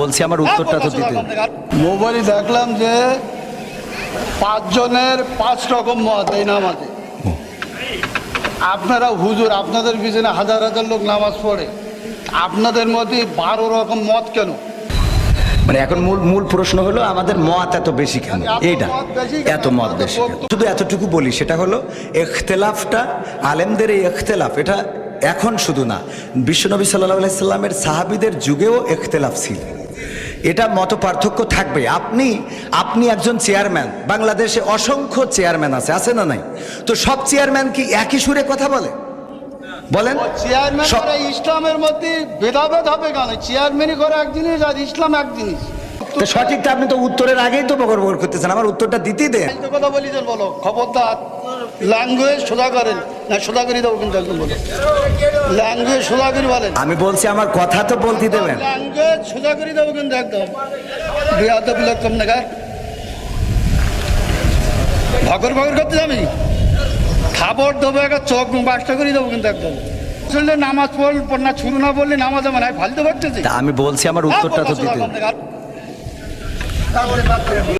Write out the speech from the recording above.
বলছি আমার উত্তরটা তো দিতে। মোবাইলে দেখলাম যে 5 জনের 5 রকম মত এই নামাজে। আপনারা হুজুর, আপনাদের পিছনে হাজার হাজার লোক নামাজ পড়ে, আপনাদের মধ্যে 12 রকম মত কেন? মানে এখন মূল প্রশ্ন হলো আমাদের মত এত বেশি কেন, এইটা এত মত বেশি কেন? শুধু এতটুকু বলি, সেটা হলো ইখতিলাফটা, আলেমদের এই ইখতিলাফ, এটা এখন শুধু না, বিশ্বনবী সাল্লাল্লাহু আলাইহি সাল্লামের সাহাবীদের যুগেও ইখতিলাফ ছিল। এটা মত পার্থক্য থাকবে। আপনি একজন চেয়ারম্যান, বাংলাদেশে অসংখ্য চেয়ারম্যান আছে না নাই? তো সব চেয়ারম্যান কি একই সুরে কথা বলে? বলেন। চেয়ারম্যান করে ইসলামের মধ্যে ভেদাভেদ হবে কেন? চেয়ারম্যানই করে এক জিনিস আর ইসলাম এক জিনিস। তো সঠিকটা আপনি তো উত্তরের আগেই তো বকর করতেছেন, আমার উত্তরটা দিতেই দেন। কথা বলি যে বলো, খবরদার ল্যাঙ্গুয়েজ সোজা করেন না, সোজা করে দেবো কিন্তু একদম বলো, ল্যাঙ্গুয়েজ সোজা করে বলেন। আমি বলছি আমার কথা তো বলতে দেবেন। ল্যাঙ্গুয়েজ সোজা করে দেবো কিন্তু একদম বিয়াদব লোক কম নাগার ভগর ভগর করতে যাবি, খাবার দেবো, একটা চোখ বাসটা করে দেবো কিন্তু একদম। আসলে নামাজ পড় না, শুরু না বললে নামাজ আমার ফালতু করতেছি। আমি বলছি আমার উত্তরটা তো দিতে।